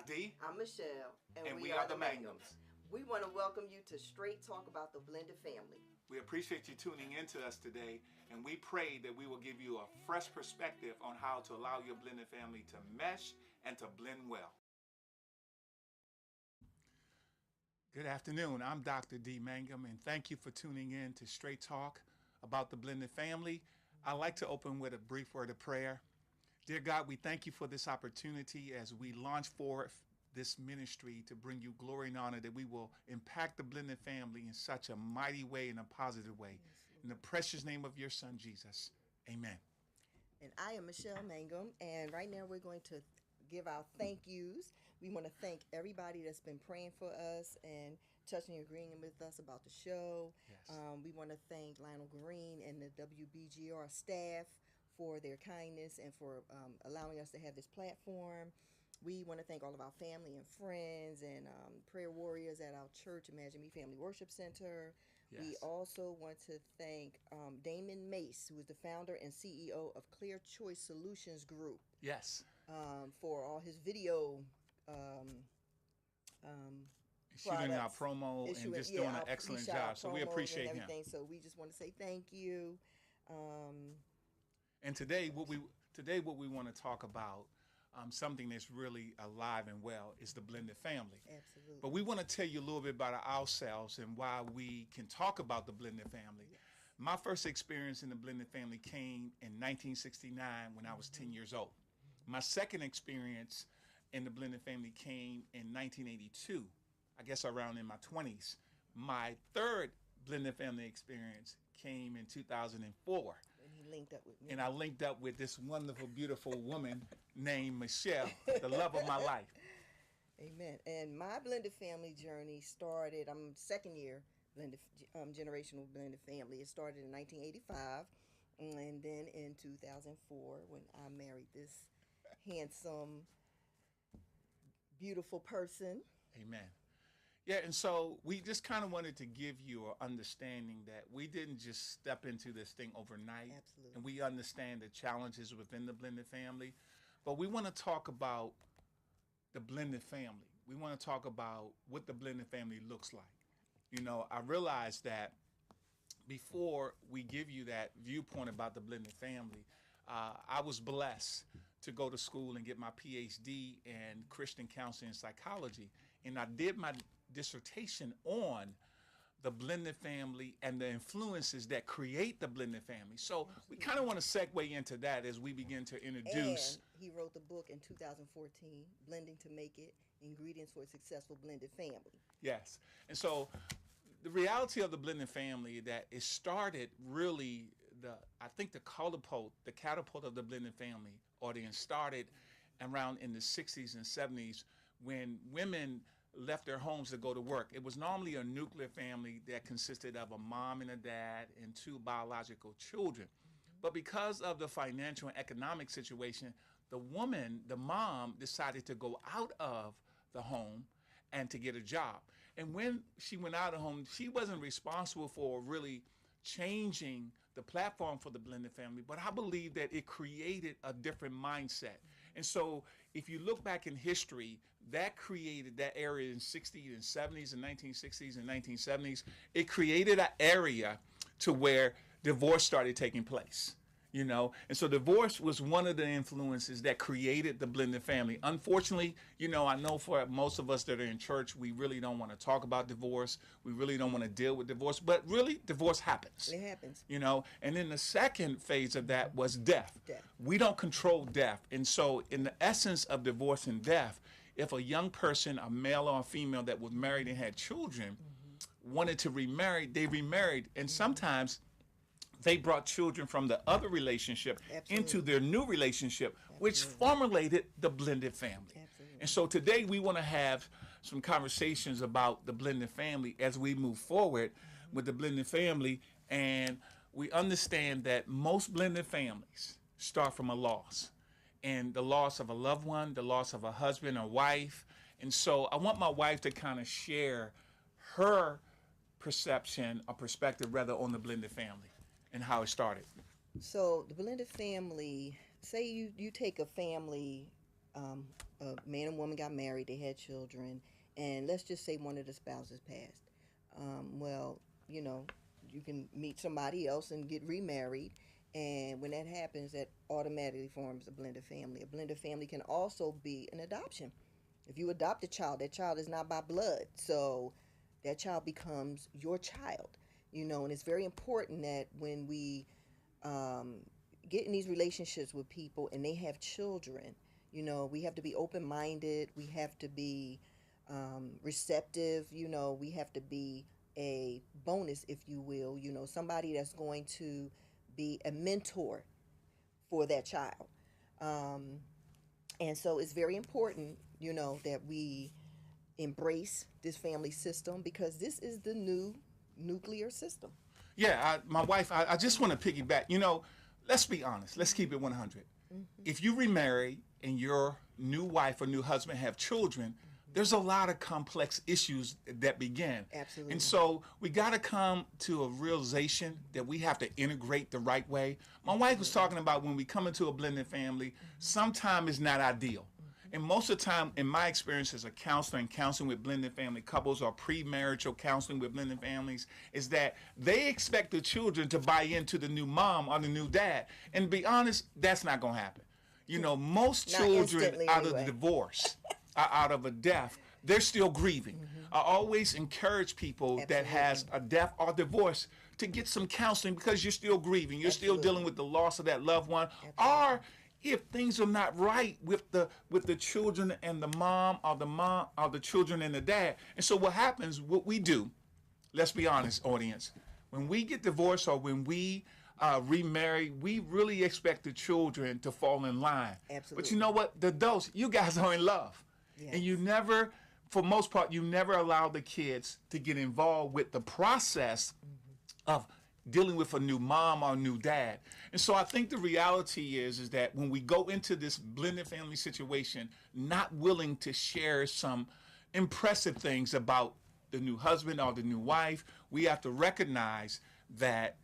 D. I'm Michelle, And we are the Mangums. We want to welcome you to Straight Talk about the blended family. We appreciate you tuning in to us today, and we pray that we will give you a fresh perspective on how to allow your blended family to mesh and to blend well. Good afternoon. I'm Dr. D. Mangum, and thank you for tuning in to Straight Talk about the blended family. I'd like to open with a brief word of prayer. Dear God, we thank you for this opportunity as we launch forth this ministry to bring you glory and honor, that we will impact the blended family in such a mighty way, in a positive way. In the precious name of your son, Jesus, amen. And I am Michelle Mangum, and right now we're going to give our thank yous. We want to thank everybody that's been praying for us and touching and agreeing with us about the show. Yes. We want to thank Lionel Green and the WBGR staff for their kindness and for allowing us to have this platform. We want to thank all of our family and friends and prayer warriors at our church, Imagine Me Family Worship Center. Yes. We also want to thank Damon Mace, who is the founder and CEO of Clear Choice Solutions Group. Yes. For all his video shooting our promo and just doing an excellent job. So we appreciate him. So we just want to say thank you. And today what we want to talk about, something that's really alive and well, is the blended family. Absolutely. But we want to tell you a little bit about ourselves and why we can talk about the blended family. Yes. My first experience in the blended family came in 1969 when I was 10 years old. My second experience in the blended family came in 1982, I guess around in my 20s. My third blended family experience came in 2004. Linked up with me. And I linked up with this wonderful, beautiful woman named Michele, the love of my life. Amen. And my blended family journey started, I'm second year blended generational blended family. It started in 1985, and then in 2004 when I married this handsome, beautiful person. Amen. Yeah, and so we just kind of wanted to give you an understanding that we didn't just step into this thing overnight. Absolutely. And we understand the challenges within the blended family. But we want to talk about the blended family. We want to talk about what the blended family looks like. You know, I realized that before we give you that viewpoint about the blended family, I was blessed to go to school and get my PhD in Christian counseling and psychology. And I did my dissertation on the blended family and the influences that create the blended family. So we kind of want to segue into that as we begin to introduce. And he wrote the book in 2014, Blending to Make It, Ingredients for a Successful Blended Family. Yes. And so the reality of the blended family, that it started really, I think the catapult of the blended family audience started around in the 60s and 70s when women left their homes to go to work. It was normally a nuclear family that consisted of a mom and a dad and two biological children. But because of the financial and economic situation, the mom decided to go out of the home and to get a job. And when she went out of home, she wasn't responsible for really changing the platform for the blended family, but I believe that it created a different mindset. And so if you look back in history, that created that area in 60s and 70s and 1960s and 1970s. It created an area to where divorce started taking place. You know, and so divorce was one of the influences that created the blended family. Unfortunately, you know, I know for most of us that are in church, we really don't want to talk about divorce. We really don't want to deal with divorce, but really divorce happens. It happens. You know, and then the second phase of that was death. Death. We don't control death. And so in the essence of divorce and death, if a young person, a male or a female that was married and had children, wanted to remarry, they remarried. And sometimes they brought children from the other relationship into their new relationship, which formulated the blended family. And so today we want to have some conversations about the blended family as we move forward with the blended family. And we understand that most blended families start from a loss, and the loss of a loved one, the loss of a husband or wife. And so I want my wife to kind of share her perception or perspective rather on the blended family and how it started. So the blended family, say you take a family um, a man and woman got married, they had children, and let's just say one of the spouses passed. Well, you know, you can meet somebody else and get remarried. And when that happens, that automatically forms a blended family. A blended family can also be an adoption. If you adopt a child, that child is not by blood. So that child becomes your child, you know, and it's very important that when we um, get in these relationships with people and they have children, you know, we have to be open minded, we have to be receptive, you know, we have to be a bonus, if you will, you know, somebody that's going to be a mentor for that child. Um, and so it's very important, you know, that we embrace this family system because this is the new nuclear system. Yeah, my wife, I just want to piggyback. Let's be honest. Let's keep it 100. If you remarry and your new wife or new husband have children, there's a lot of complex issues that begin. Absolutely. And so we got to come to a realization that we have to integrate the right way. My wife was talking about when we come into a blended family, sometimes it's not ideal. And most of the time, in my experience as a counselor and counseling with blended family couples or premarital counseling with blended families, is that they expect the children to buy into the new mom or the new dad. And to be honest, that's not going to happen. Most Not children instantly, out of anyway. the divorce, out of a death, they're still grieving. I always encourage people that has a death or divorce to get some counseling because you're still grieving. You're still dealing with the loss of that loved one. Or if things are not right with the children and the mom or the children and the dad. And so what happens, what we do, let's be honest, audience, when we get divorced or when we remarry, we really expect the children to fall in line. Absolutely. But you know what? The adults, you guys are in love. Yes. And you never, for most part, you never allow the kids to get involved with the process of dealing with a new mom or new dad. And so I think the reality is that when we go into this blended family situation, not willing to share some impressive things about the new husband or the new wife, we have to recognize that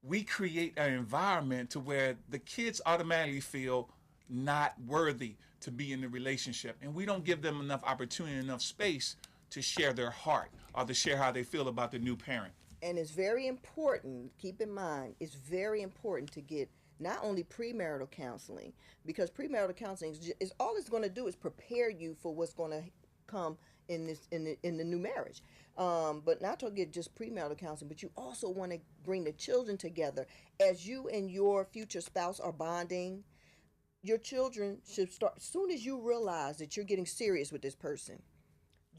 we create an environment to where the kids automatically feel not worthy to be in the relationship. And we don't give them enough opportunity, enough space to share their heart or to share how they feel about the new parent. And it's very important, keep in mind, it's very important to get not only premarital counseling, because premarital counseling is all it's going to do is prepare you for what's going to come in the new marriage. But not to get just premarital counseling, but you also want to bring the children together as you and your future spouse are bonding. Your children should start, as soon as you realize that you're getting serious with this person,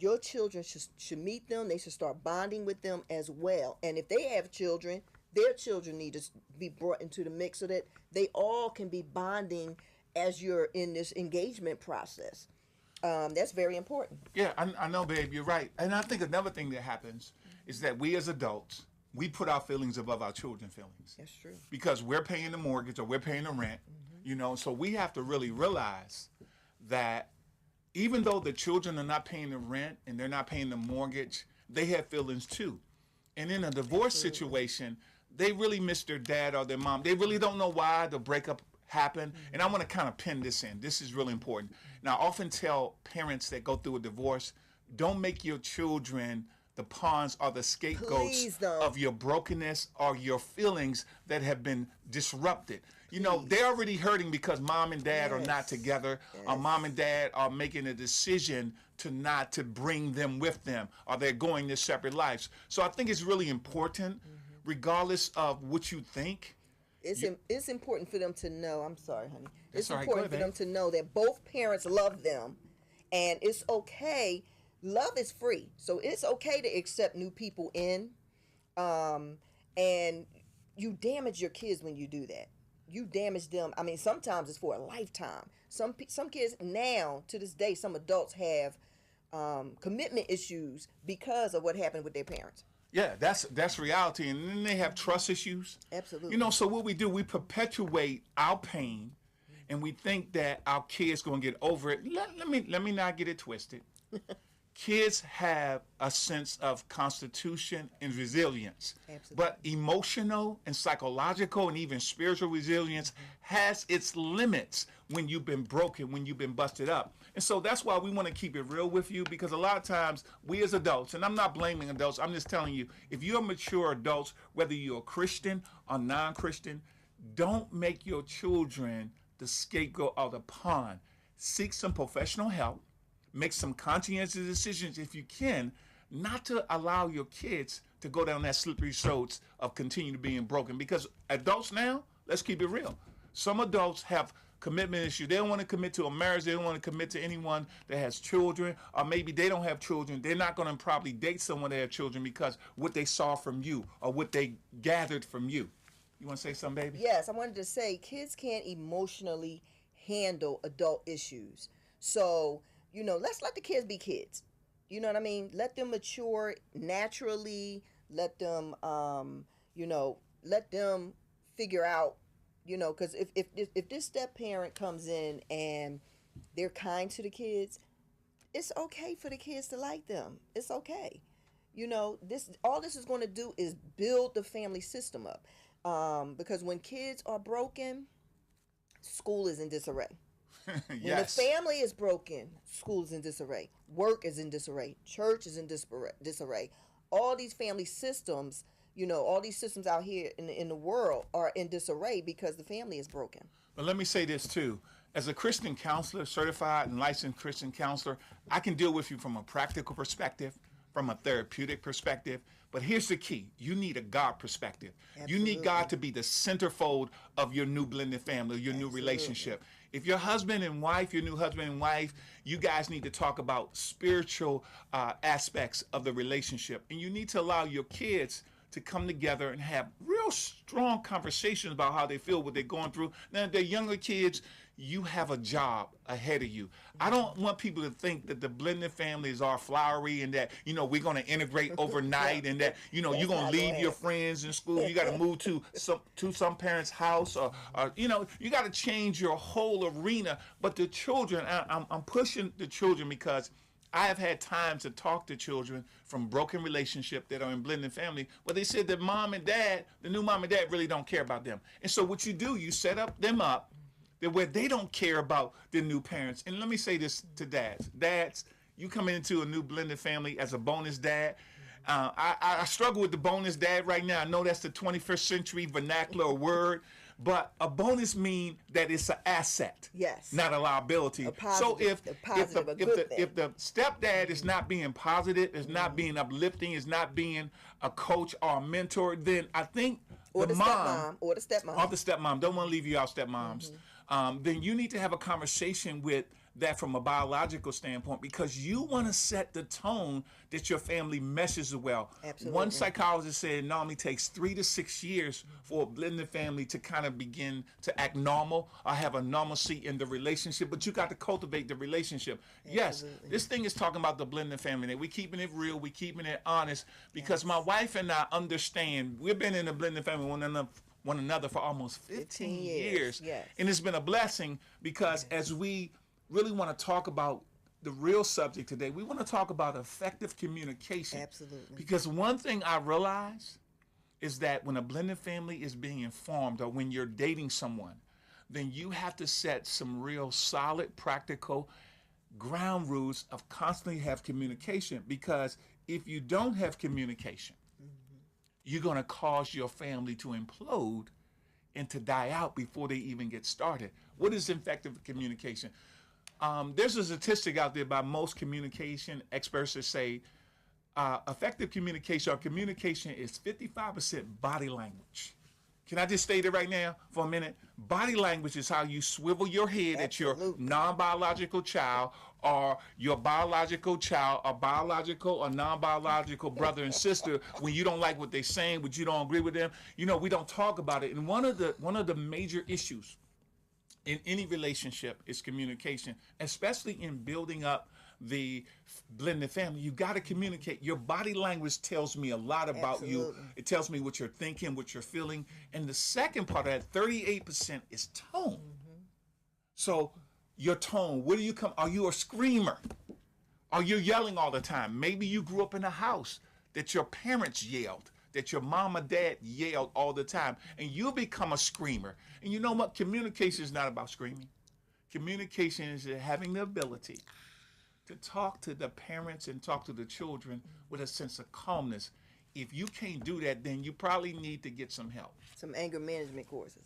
your children should meet them. They should start bonding with them as well. And if they have children, their children need to be brought into the mix so that they all can be bonding as you're in this engagement process. That's very important. Yeah, I know, babe, you're right. And I think another thing that happens is that we as adults, we put our feelings above our children's feelings. That's true. Because we're paying the mortgage or we're paying the rent, so we have to really realize that even though the children are not paying the rent and they're not paying the mortgage, they have feelings too. And in a divorce situation, they really miss their dad or their mom. They really don't know why the breakup happened. And I want to kind of pin this in. This is really important. Now, I often tell parents that go through a divorce, don't make your children the pawns or the scapegoats of your brokenness or your feelings that have been disrupted. They're already hurting because mom and dad are not together, or mom and dad are making a decision to bring them with them, or they're going their separate lives. So I think it's really important, regardless of what you think. It's important for them to know. I'm sorry, honey. It's That's all right. important Go ahead, for them to know that both parents love them, and it's okay. Love is free, so it's okay to accept new people in, and you damage your kids when you do that. You damage them. I mean, sometimes it's for a lifetime. Some kids now, to this day, some adults have commitment issues because of what happened with their parents. Yeah, that's reality. And then they have trust issues. Absolutely. So what we do, we perpetuate our pain, and we think that our kids going to get over it. Let me not get it twisted. Kids have a sense of constitution and resilience. Absolutely. But emotional and psychological and even spiritual resilience has its limits when you've been broken, when you've been busted up. And so that's why we want to keep it real with you, because a lot of times we as adults, and I'm not blaming adults, I'm just telling you, if you're mature adults, whether you're a Christian or non-Christian, don't make your children the scapegoat or the pawn. Seek some professional help. Make some conscientious decisions if you can, not to allow your kids to go down that slippery slope of continue being broken. Because adults now, let's keep it real. Some adults have commitment issues. They don't want to commit to a marriage. They don't want to commit to anyone that has children, or maybe they don't have children. They're not going to probably date someone that has children because what they saw from you or what they gathered from you. You want to say something, baby? Yes, I wanted to say kids can't emotionally handle adult issues. So, let's let the kids be kids. You know what I mean? Let them mature naturally. Let them, let them figure out, because if this step parent comes in and they're kind to the kids, it's okay for the kids to like them. It's okay. All this is going to do is build the family system up. Because when kids are broken, school is in disarray. Yes. When the family is broken, school is in disarray. Work is in disarray. Church is in disarray. All these family systems, all these systems out here in the world are in disarray because the family is broken. But let me say this too. As a Christian counselor, certified and licensed Christian counselor, I can deal with you from a practical perspective, from a therapeutic perspective. But here's the key. You need a God perspective. Absolutely. You need God to be the centerfold of your new blended family, your new relationship. If your husband and wife, your new husband and wife, you guys need to talk about spiritual aspects of the relationship. And you need to allow your kids to come together and have real strong conversations about how they feel, what they're going through. Now, if they're younger kids, you have a job ahead of you. I don't want people to think that the blended family is all flowery and that, we're going to integrate overnight and that, you're going to leave your friends in school. You got to move to some parent's house or you got to change your whole arena. But the children, I'm pushing the children because I have had time to talk to children from broken relationships that are in blended family where they said that mom and dad, the new mom and dad really don't care about them. And so what you do, you set them up where they don't care about the new parents. And let me say this to dads. Dads, you come into a new blended family as a bonus dad. I struggle with the bonus dad right now. I know that's the 21st century vernacular word, but a bonus means that it's an asset, yes, not a liability. So if the stepdad is not being positive, is not being uplifting, is not being a coach or a mentor, then I think the mom or the stepmom, don't want to leave you out, stepmoms. Then you need to have a conversation with that from a biological standpoint because you want to set the tone that your family meshes well. Absolutely. One psychologist said it normally takes 3 to 6 years for a blended family to kind of begin to act normal or have a normalcy in the relationship, but you got to cultivate the relationship. Absolutely. Yes, this thing is talking about the blended family. We're keeping it real, we're keeping it honest because my wife and I understand we've been in a blended family one another for almost 15 years. Yes. And it's been a blessing because as we really want to talk about the real subject today, we want to talk about effective communication. Absolutely. Because one thing I realize is that when a blended family is being informed or when you're dating someone, then you have to set some real solid, practical ground rules of constantly have communication. Because if you don't have communication, you're going to cause your family to implode and to die out before they even get started. What is effective communication? There's a statistic out there by most communication experts that say effective communication or communication is 55% body language. Can I just state it right now for a minute? Body language is how you swivel your head at your non-biological child or your biological child or biological or non-biological brother and sister when you don't like what they're saying, when you don't agree with them. We don't talk about it. And one of the major issues in any relationship is communication, especially in building up the blended family. You got to communicate. Your body language tells me a lot about you. It tells me what you're thinking, what you're feeling. And the second part of that, 38%, is tone. So your tone, are you a screamer? Are you yelling all the time? Maybe you grew up in a house that your parents yelled, that your mom or dad yelled all the time, and you become a screamer. And you know what? Communication is not about screaming. Communication is having the ability to talk to the parents and talk to the children with a sense of calmness. If you can't do that, then you probably need to get some help. Some anger management courses.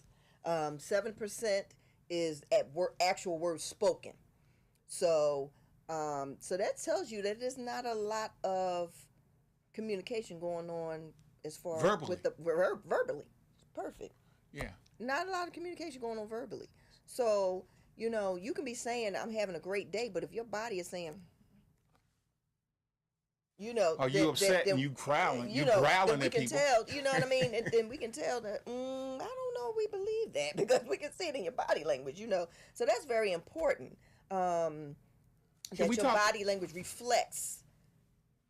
7% is at actual words spoken. So, so that tells you that there's not a lot of communication going on as far Verbally. with the verbally. Perfect. Yeah. Not a lot of communication going on verbally. So, you know, you can be saying I'm having a great day, but if your body is saying, you know, are you upset and you growling? You growling at people. Tell, you know what I mean? And then we can tell that I don't know if we believe that because we can see it in your body language, you know. So that's very important. That your body language reflects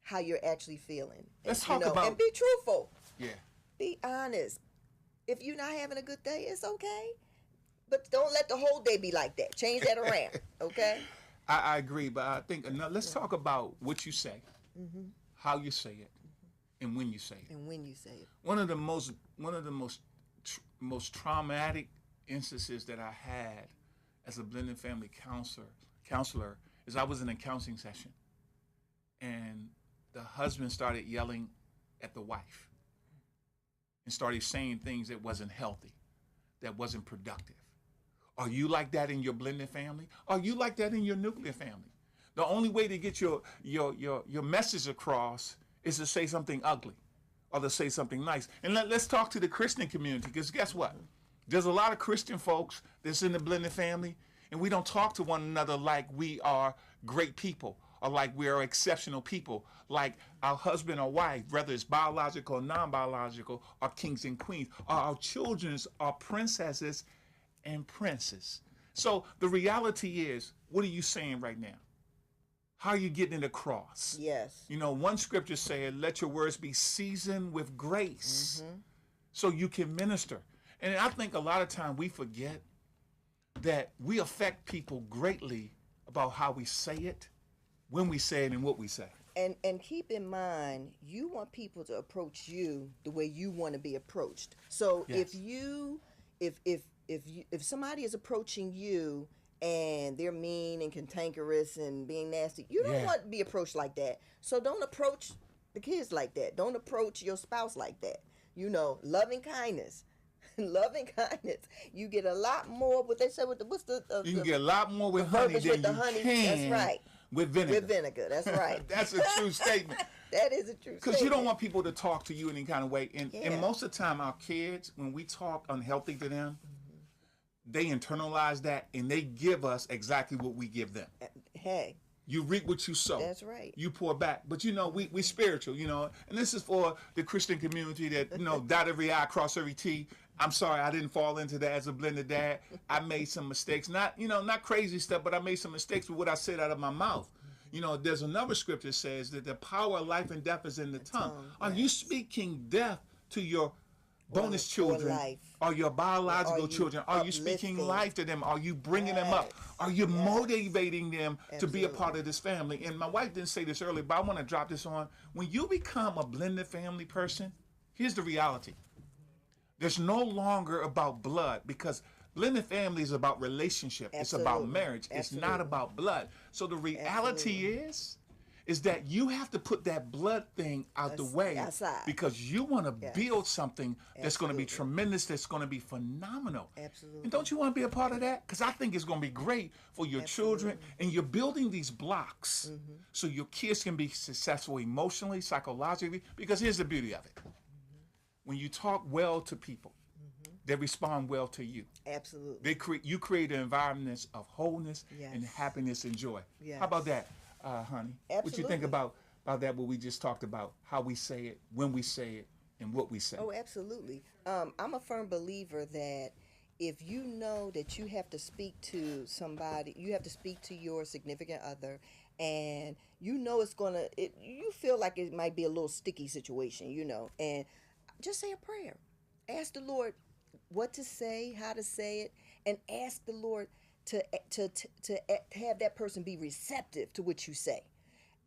how you're actually feeling. Let's talk about, and be truthful. Yeah. Be honest. If you're not having a good day, it's okay. But don't let the whole day be like that. Change that around, okay? I agree, but I think let's talk about what you say, how you say it, and when you say it. And when you say it. One of the most traumatic instances that I had as a blended family counselor is I was in a counseling session, and the husband started yelling at the wife and started saying things that wasn't healthy, that wasn't productive. Are you like that in your blended family? Are you like that in your nuclear family? The only way to get your message across is to say something ugly or to say something nice. And let's talk to the Christian community, because guess what? There's a lot of Christian folks that's in the blended family, and we don't talk to one another like we are great people or like we are exceptional people, like our husband or wife, whether it's biological or non-biological, are kings and queens, or our children are princesses and princes. So the reality is, what are you saying right now? How are you getting it across? Yes. You know, one scripture said, let your words be seasoned with grace so you can minister. And I think a lot of time we forget that we affect people greatly about how we say it, when we say it, and what we say. And keep in mind, you want people to approach you the way you want to be approached. So Yes. if somebody is approaching you and they're mean and cantankerous and being nasty, you don't want to be approached like that. So don't approach the kids like that. Don't approach your spouse like that. You know, loving kindness. Loving kindness. You get a lot more. What they say with you can get a lot more with honey than you can. That's right. With vinegar. With vinegar. That's right. That's a true statement. That is a true statement. Because you don't want people to talk to you any kind of way. And most of the time, our kids, when we talk unhealthy to them, they internalize that and they give us exactly what we give them. Hey. You reap what you sow. That's right. You pour back. But, you know, we spiritual, you know. And this is for the Christian community that, you know, dot every I, cross every T. I'm sorry I didn't fall into that as a blended dad. I made some mistakes. Not crazy stuff, but I made some mistakes with what I said out of my mouth. You know, there's another scripture that says that the power of life and death is in the tongue. Are you speaking death to your bonus children or your biological children? Are you speaking life to them? Are you bringing them up? Are you motivating them to be a part of this family? And my wife didn't say this earlier, but I want to drop this on. When you become a blended family person, here's the reality. There's no longer about blood, because blended family is about relationship. It's about marriage. It's not about blood. So the reality is that you have to put that blood thing out the way because you want to build something that's going to be tremendous, that's going to be phenomenal. Absolutely. And don't you want to be a part of that? Because I think it's going to be great for your children, and you're building these blocks so your kids can be successful emotionally, psychologically, because here's the beauty of it. When you talk well to people, they respond well to you. Absolutely. You create an environment of wholeness and happiness and joy. Yes. How about that, honey? Absolutely. What you think about that, what we just talked about, how we say it, when we say it, and what we say? Oh, absolutely. I'm a firm believer that if you know that you have to speak to somebody, you have to speak to your significant other, and you know you feel like it might be a little sticky situation, you know, and just say a prayer. Ask the Lord what to say, how to say it, and ask the Lord to have that person be receptive to what you say.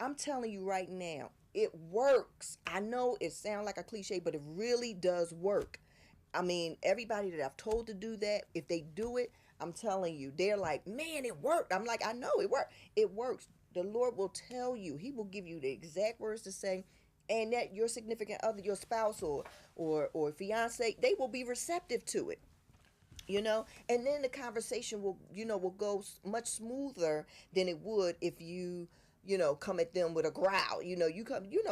I'm telling you right now, it works. I know it sounds like a cliche, but it really does work. I mean, everybody that I've told to do that, if they do it, I'm telling you, they're like, man, it worked. I'm like, I know it worked. It works. The Lord will tell you. He will give you the exact words to say, and that your significant other, your spouse or fiance, they will be receptive to it. And then the conversation will go much smoother than it would if you come at them with a growl.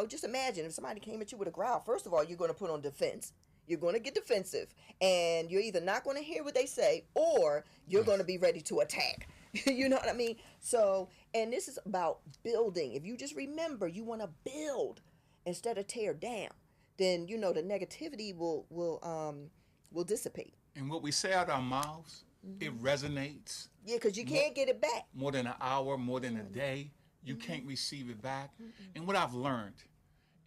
Just imagine if somebody came at you with a growl. First of all, you're going to put on defense. You're going to get defensive, and you're either not going to hear what they say, or you're going to be ready to attack. You know what I mean? So, and this is about building. If you just remember, you want to build instead of tear down, then the negativity will dissipate. And what we say out our mouths, it resonates. Yeah, because you can't get it back. More than an hour, more than a day, you can't receive it back. And what I've learned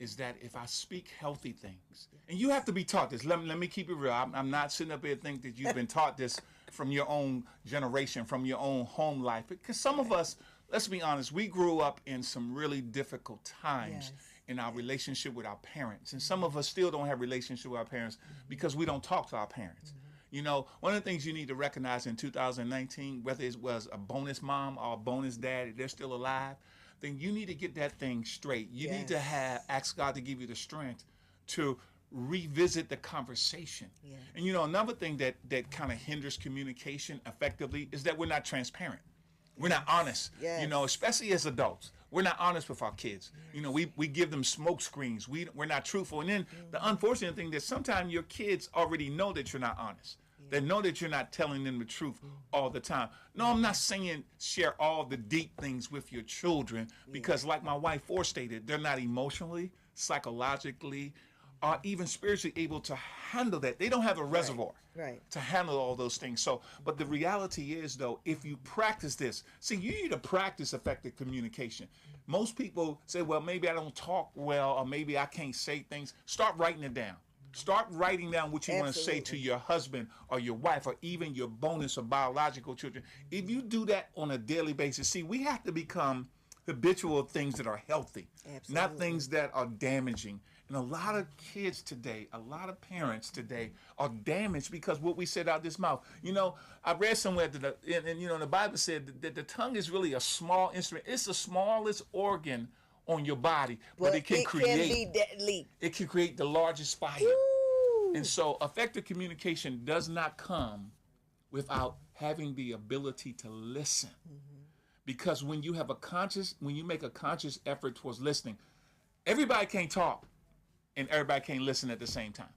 is that if I speak healthy things, and you have to be taught this. Let me keep it real. I'm not sitting up here thinking that you've been taught this from your own generation, from your own home life. Because some of us, let's be honest, we grew up in some really difficult times in our relationship with our parents. And some of us still don't have relationship with our parents because we don't talk to our parents. One of the things you need to recognize in 2019, whether it was a bonus mom or a bonus dad, if they're still alive, then you need to get that thing straight. You need to ask God to give you the strength to revisit the conversation. And another thing that kind of hinders communication effectively is that we're not transparent. We're not honest, especially as adults. We're not honest with our kids. We give them smoke screens. We're not truthful. And then the unfortunate thing that sometimes your kids already know that you're not honest. They know that you're not telling them the truth all the time. No, I'm not saying share all the deep things with your children because like my wife forestated, they're not emotionally, psychologically, or even spiritually able to handle that. They don't have a reservoir to handle all those things. So, but the reality is though, if you practice this, see, you need to practice effective communication. Most people say, well, maybe I don't talk well, or maybe I can't say things. Start writing it down. Start writing down what you want to say to your husband or your wife or even your bonus or biological children. If you do that on a daily basis, see, we have to become habitual of things that are healthy, not things that are damaging. And a lot of kids today, a lot of parents today are damaged because what we said out this mouth. I read somewhere that, the Bible said that the tongue is really a small instrument. It's the smallest organ on your body, but it can be deadly. It can create the largest fire. Woo. And so effective communication does not come without having the ability to listen. Because when you make a conscious effort towards listening, everybody can't talk and everybody can't listen at the same time.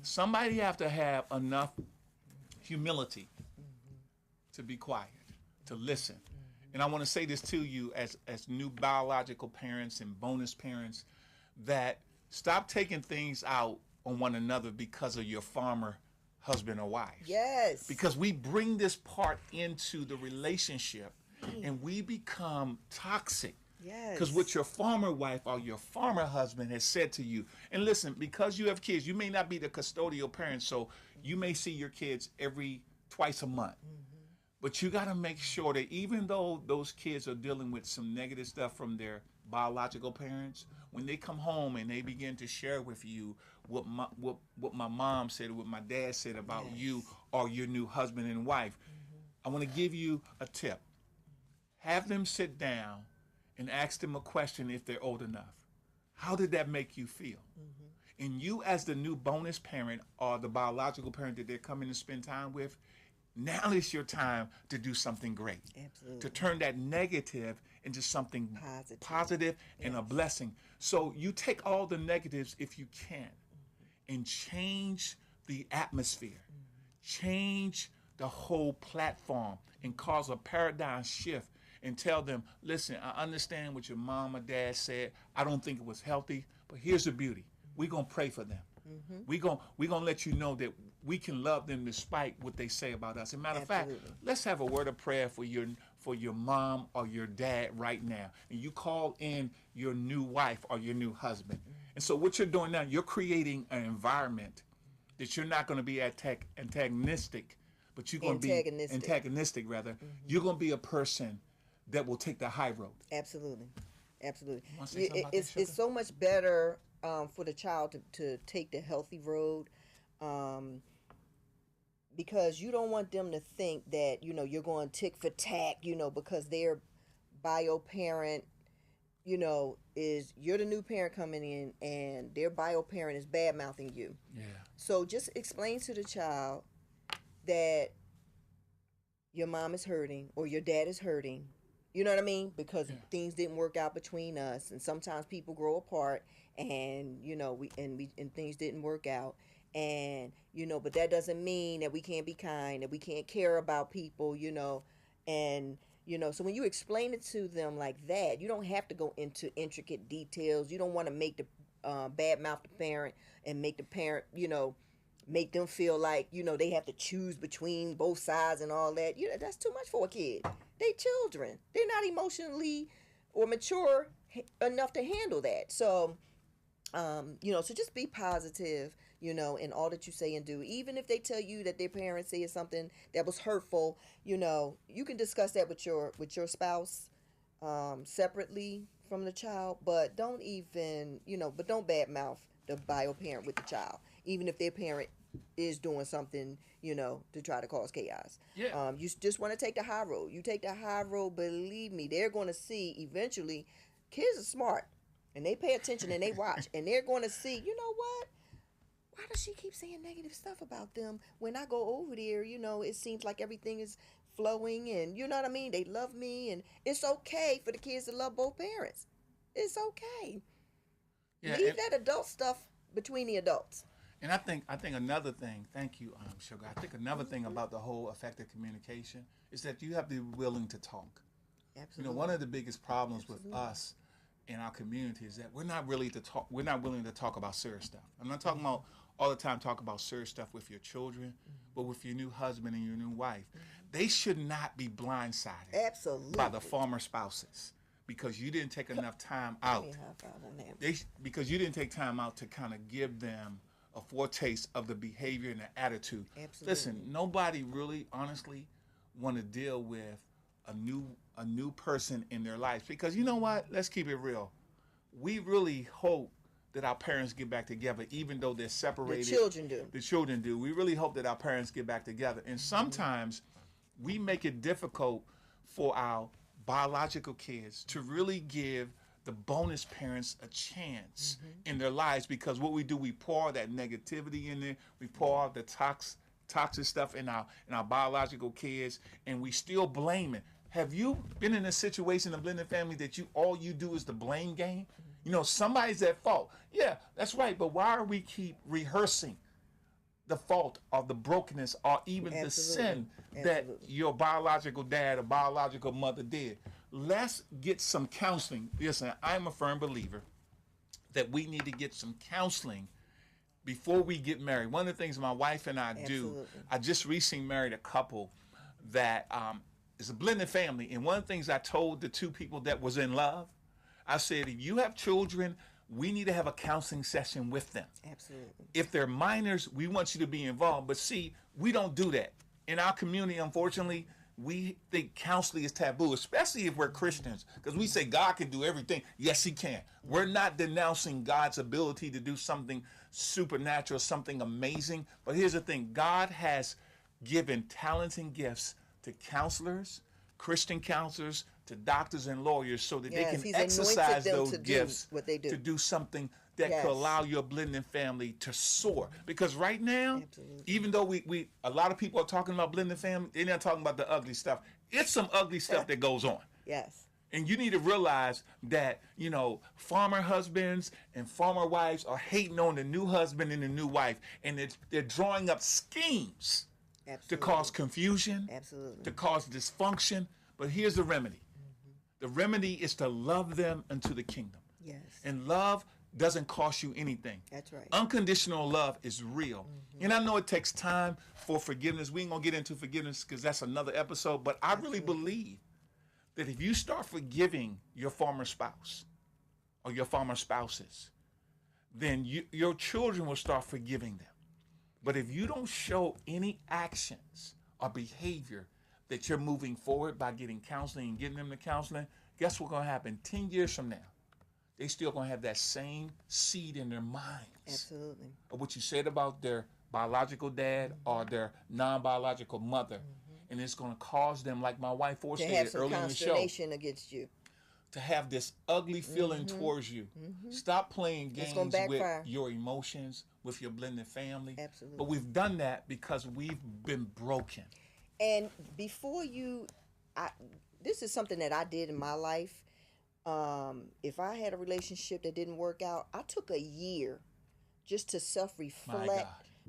Somebody have to have enough humility to be quiet, to listen. And I want to say this to you as new biological parents and bonus parents, that stop taking things out on one another because of your farmer husband or wife. Yes. Because we bring this part into the relationship and we become toxic. Yes. Because what your farmer wife or your farmer husband has said to you. And listen, because you have kids, you may not be the custodial parent, so you may see your kids twice a month. But you got to make sure that even though those kids are dealing with some negative stuff from their biological parents, when they come home and they begin to share with you what my mom said, what my dad said about you or your new husband and wife, I want to give you a tip. Have them sit down and ask them a question if they're old enough. How did that make you feel? And you as the new bonus parent or the biological parent that they're coming to spend time with, now is your time to do something great. Absolutely. To turn that negative into something positive and a blessing. So you take all the negatives if you can and change the atmosphere, change the whole platform and cause a paradigm shift and tell them, listen, I understand what your mom or dad said. I don't think it was healthy, but here's the beauty. We're going to pray for them. We're gonna let you know that we can love them despite what they say about us. As a matter of fact, let's have a word of prayer for your mom or your dad right now. And you call in your new wife or your new husband. And so what you're doing now, you're creating an environment that you're not going to be antagonistic, but you're going to be antagonistic rather. You're going to be a person that will take the high road. Absolutely. It's so much better for the child to take the healthy road because you don't want them to think that, you're going tick for tack, because their bio parent, is you're the new parent coming in and their bio parent is bad mouthing you. Yeah. So just explain to the child that your mom is hurting or your dad is hurting. You know what I mean? Because Yeah. things didn't work out between us, and sometimes people grow apart, and we things didn't work out, and but that doesn't mean that we can't be kind, that we can't care about people, and so when you explain it to them like that, you don't have to go into intricate details. You don't want to make the bad mouth the parent and make the parent, make them feel like they have to choose between both sides and all that. That's too much for a kid. They children. They're not emotionally or mature enough to handle that. So so just be positive, in all that you say and do. Even if they tell you that their parents said something that was hurtful, you can discuss that with your spouse separately from the child, but don't don't badmouth the bio parent with the child, even if their parent is doing something, to try to cause chaos. Yeah. You just want to take the high road. You take the high road, believe me, they're going to see eventually. Kids are smart, and they pay attention and they watch, and they're going to see, what? Why does she keep saying negative stuff about them? When I go over there, it seems like everything is flowing, and you know what I mean? They love me, and it's okay for the kids to love both parents. It's okay. Yeah. Leave that adult stuff between the adults. And I think another thing, thank you, Sugar. I think another thing about the whole effective communication is that you have to be willing to talk. Absolutely. One of the biggest problems with us in our community is that we're not willing to talk about serious stuff. I'm not talking about all the time talk about serious stuff with your children, but with your new husband and your new wife. They should not be blindsided Absolutely. by the former spouses because you didn't take enough time out. Because you didn't take time out to kind of give them a foretaste of the behavior and the attitude. Absolutely. Listen, nobody really, honestly, want to deal with a new person in their lives because you know what? Let's keep it real. We really hope that our parents get back together, even though they're separated. The children do. The children do. We really hope that our parents get back together, and sometimes we make it difficult for our biological kids to really give the bonus parents a chance in their lives because what we do, we pour that negativity in there, we pour out the toxic stuff in our biological kids, and we still blame it. Have you been in a situation in a blended family that all you do is the blame game? Somebody's at fault. Yeah, that's right, but why are we keep rehearsing the fault or the brokenness or even the sin that your biological dad or biological mother did? Let's get some counseling. Listen, I'm a firm believer that we need to get some counseling before we get married. One of the things my wife and I do, I just recently married a couple that is a blended family. And one of the things I told the two people that was in love, I said, if you have children, we need to have a counseling session with them. Absolutely. If they're minors, we want you to be involved. But see, we don't do that. In our community, unfortunately, we think counseling is taboo, especially if we're Christians, because we say God can do everything. Yes, he can. We're not denouncing God's ability to do something supernatural, something amazing. But here's the thing. God has given talents and gifts to counselors, Christian counselors, to doctors and lawyers so that they can exercise those gifts to do something that could allow your blended family to soar. Because right now, even though we a lot of people are talking about blended family, they're not talking about the ugly stuff. It's some ugly stuff that goes on. Yes. And you need to realize that, farmer husbands and farmer wives are hating on the new husband and the new wife. And they're drawing up schemes to cause confusion, to cause dysfunction. But here's the remedy. The remedy is to love them into the kingdom. Yes. And love doesn't cost you anything. That's right. Unconditional love is real. And I know it takes time for forgiveness. We ain't going to get into forgiveness because that's another episode. But I really believe that if you start forgiving your former spouse or your former spouses, then your children will start forgiving them. But if you don't show any actions or behavior that you're moving forward by getting counseling and getting them to counseling, guess what's going to happen? 10 years from now, they still going to have that same seed in their minds. Absolutely. Of what you said about their biological dad or their non-biological mother. And it's going to cause them, like my wife To have forestated some early in the show, consternation against you. to have this ugly feeling towards you. Stop playing It's gonna games with backfire. your emotions, with your blended family. Absolutely. But we've done that because we've been broken. And before this is something that I did in my life. If I had a relationship that didn't work out, I took a year just to My self-reflect, God.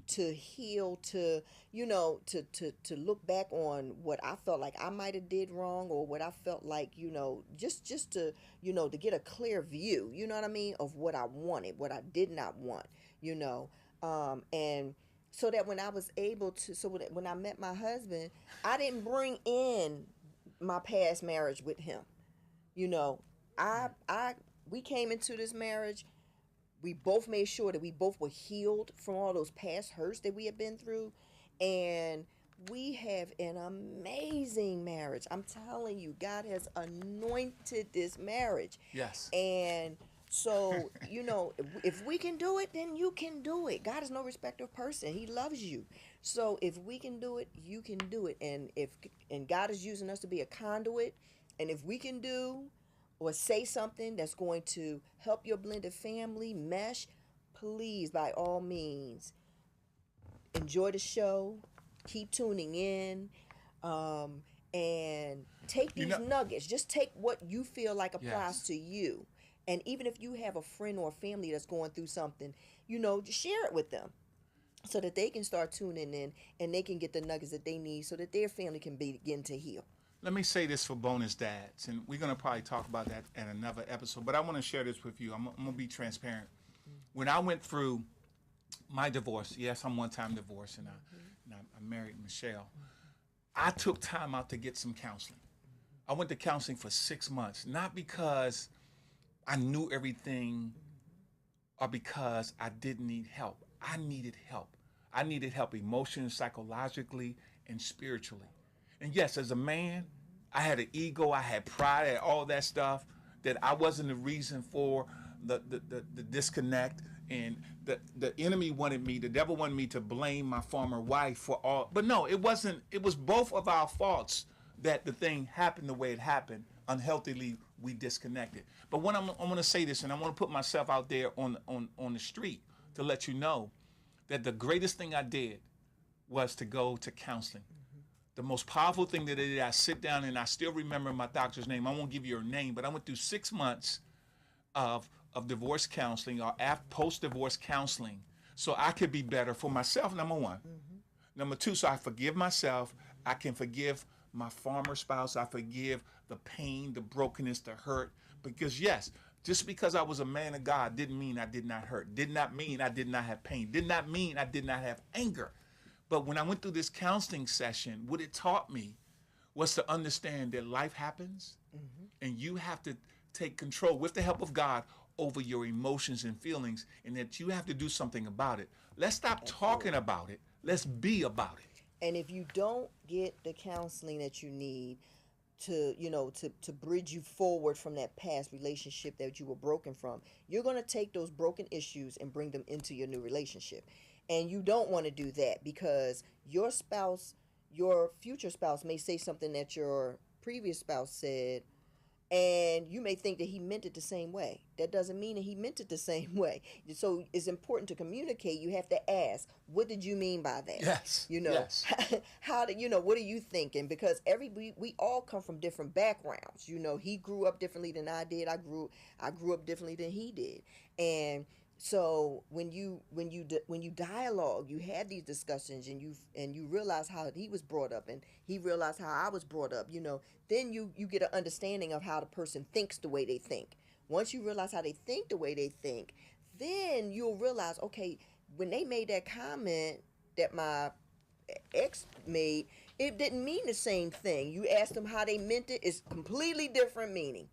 to heal, to to look back on what I felt like I might have did wrong, or what I felt like, just to to get a clear view, you know what I mean, of what I wanted, what I did not want, and so that when I was able to, so when I met my husband, I didn't bring in my past marriage with him. You know, I we came into this marriage. We both made sure that we both were healed from all those past hurts that we had been through, and we have an amazing marriage. I'm telling you, God has anointed this marriage. Yes. And so, if we can do it, then you can do it. God is no respecter of person. He loves you. So if we can do it, you can do it. And God is using us to be a conduit. And if we can do or say something that's going to help your blended family mesh, please, by all means, enjoy the show. Keep tuning in. And take You these know- nuggets. Just take what you feel like applies Yes. to you. And even if you have a friend or a family that's going through something, just share it with them so that they can start tuning in and they can get the nuggets that they need so that their family can begin to heal. Let me say this for bonus dads, and we're going to probably talk about that in another episode, but I want to share this with you. I'm going to be transparent. When I went through my divorce, yes, I'm one-time divorced, and I married Michele. I took time out to get some counseling. I went to counseling for 6 months, not because I knew everything or because I didn't need help. I needed help. I needed help emotionally, psychologically, and spiritually. And yes, as a man, I had an ego, I had pride, I had all that stuff that I wasn't the reason for the disconnect. And the enemy wanted me, the devil wanted me to blame my former wife for all. But no, it wasn't. It was both of our faults that the thing happened the way it happened. Unhealthily, we disconnected. But when I'm going to say this, and I want to put myself out there on the street to let you know that the greatest thing I did was to go to counseling. The most powerful thing that I did, I sit down, and I still remember my doctor's name. I won't give you her name, but I went through 6 months of divorce counseling or post-divorce counseling so I could be better for myself, number one. Number two, so I forgive myself. I can forgive my former spouse. I forgive the pain, the brokenness, the hurt. Because yes, just because I was a man of God didn't mean I did not hurt. Did not mean I did not have pain. Did not mean I did not have anger. But when I went through this counseling session, what it taught me was to understand that life happens and you have to take control with the help of God over your emotions and feelings, and that you have to do something about it. Let's stop talking about it. Let's be about it. And if you don't get the counseling that you need to bridge you forward from that past relationship that you were broken from, you're going to take those broken issues and bring them into your new relationship. And you don't want to do that because your future spouse may say something that your previous spouse said, and you may think that he meant it the same way. That doesn't mean that he meant it the same way. So it's important to communicate. You have to ask, what did you mean by that? Yes. Yes. How did what are you thinking? Because we all come from different backgrounds. He grew up differently than I did. I grew up differently than he did. And so when you dialogue, you have these discussions, and you realize how he was brought up, and he realized how I was brought up. Then you get an understanding of how the person thinks the way they think. Once you realize how they think the way they think, then you'll realize, okay, when they made that comment that my ex made, it didn't mean the same thing. You ask them how they meant it, it's completely different meaning.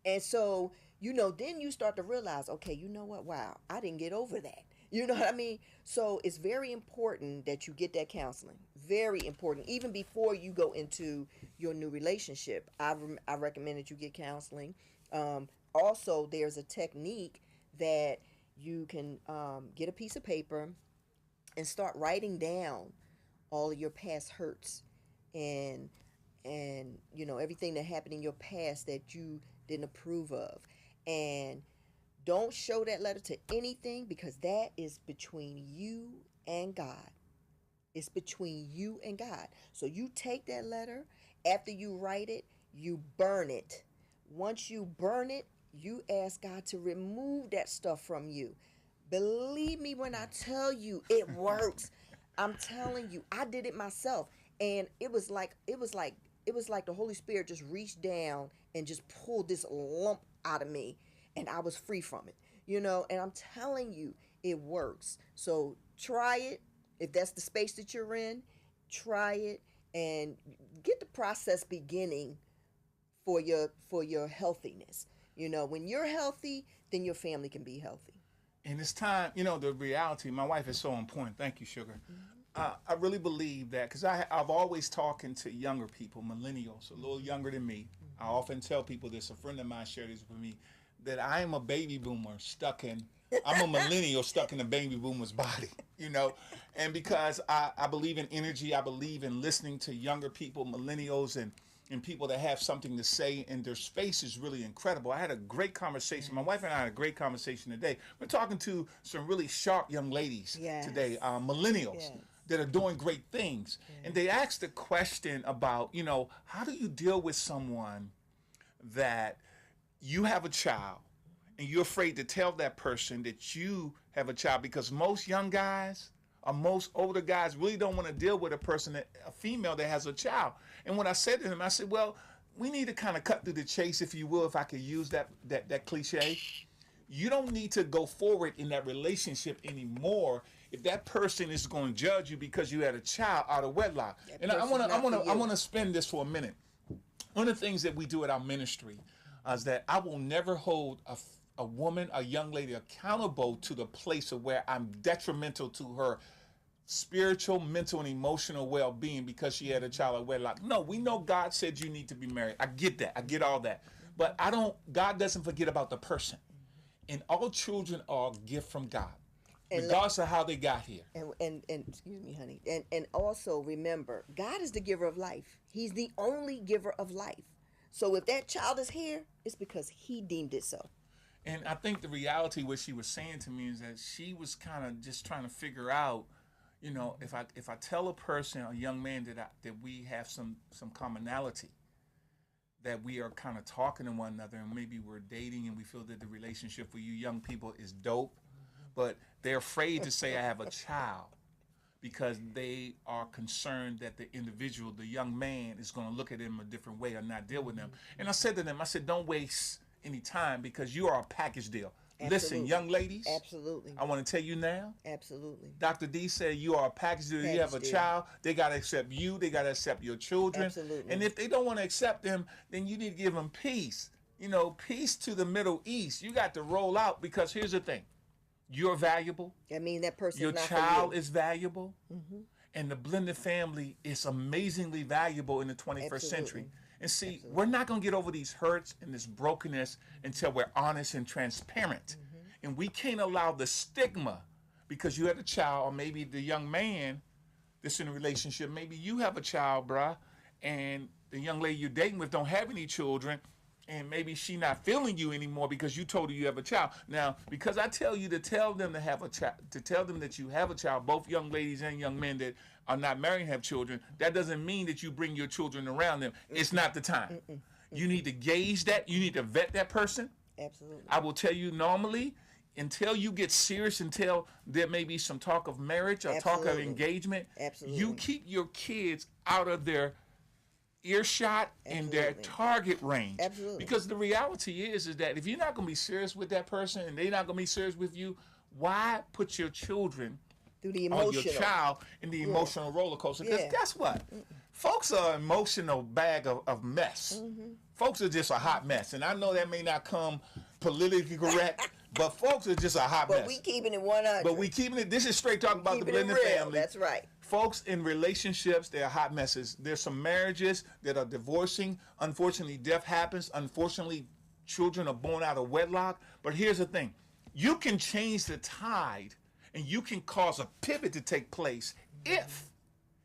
And so, then you start to realize, okay, you know what? Wow, I didn't get over that. You know what I mean? So it's very important that you get that counseling. Very important. Even before you go into your new relationship, I recommend that you get counseling. Also, there's a technique that you can get a piece of paper, and start writing down all of your past hurts and everything that happened in your past that you didn't approve of. And don't show that letter to anything, because that is between you and God. It's between you and God. So you take that letter, after you write it, you burn it. Once you burn it, you ask God to remove that stuff from you. Believe me when I tell you, it works. I'm telling you, I did it myself, and it was like the Holy Spirit just reached down and just pulled this lump out of me, and I was free from it. And I'm telling you, it works. So try it. If that's the space that you're in, try it and get the process beginning for your healthiness. When you're healthy, then your family can be healthy. And it's time, the reality, my wife is so on point. Thank you, Sugar. I really believe that, because I've always talking to younger people, millennials, a little younger than me. I often tell people this, a friend of mine shared this with me, that I am a baby boomer I'm a millennial stuck in a baby boomer's body, and because I believe in energy, I believe in listening to younger people, millennials, and people that have something to say, and their space is really incredible. I had a great conversation. My wife and I had a great conversation today. We're talking to some really sharp young ladies today, millennials that are doing great things. And they asked the question about, how do you deal with someone that you have a child and you're afraid to tell that person that you have a child, because most young guys or most older guys really don't want to deal with a female that has a child. And when I said to him, I said, well, we need to kind of cut through the chase, if you will, if I could use that cliche. You don't need to go forward in that relationship anymore if that person is going to judge you because you had a child out of wedlock. And I want to spend this for a minute. One of the things that we do at our ministry is that I will never hold a woman, a young lady, accountable to the place of where I'm detrimental to her spiritual, mental, and emotional well-being because she had a child at wedlock. No, we know God said you need to be married. I get that. I get all that. But God doesn't forget about the person. And all children are a gift from God, regardless of how they got here. And excuse me, honey. And also remember, God is the giver of life. He's the only giver of life. So if that child is here, it's because he deemed it so. And I think the reality, what she was saying to me, is that she was kind of just trying to figure out, if I tell a person, a young man, that we have some commonality, that we are kind of talking to one another, and maybe we're dating, and we feel that the relationship for you young people is dope, but they're afraid to say I have a child because they are concerned that the individual, the young man, is going to look at them a different way or not deal with them. And I said to them, don't waste any time, because you are a package deal. Absolutely. Listen, young ladies. Absolutely. I want to tell you now. Absolutely. Dr. D said you are a package deal. You have a child. They got to accept you. They got to accept your children. Absolutely. And if they don't want to accept them, then you need to give them peace. Peace to the Middle East. You got to roll out, because here's the thing. You're valuable. I mean, that person. Your child is valuable. Mm-hmm. And the blended family is amazingly valuable in the 21st century. And see, we're not going to get over these hurts and this brokenness until we're honest and transparent. Mm-hmm. And we can't allow the stigma, because you had a child, or maybe the young man that's in a relationship, maybe you have a child, bruh, and the young lady you're dating with don't have any children, and maybe she not feeling you anymore because you told her you have a child. Now, because I tell you to tell them to have a child, to tell them that you have a child, both young ladies and young men that are not married and have children, that doesn't mean that you bring your children around them. It's not the time. You need to gauge that. You need to vet that person. Absolutely. I will tell you, normally, until you get serious, until there may be some talk of marriage or talk of engagement, you keep your kids out of their earshot and their target range. Absolutely. Because the reality is that if you're not going to be serious with that person and they're not going to be serious with you, why put your children through the emotional, or your child in the emotional roller coaster? Because guess what? Folks are an emotional bag of mess. Mm-hmm. Folks are just a hot mess. And I know that may not come politically correct, but folks are just a hot mess. But we keeping it 100. But we keeping it, this is straight talking about the blended family. That's right. Folks in relationships, they're hot messes. There's some marriages that are divorcing. Unfortunately, death happens. Unfortunately, children are born out of wedlock. But here's the thing. You can change the tide and you can cause a pivot to take place if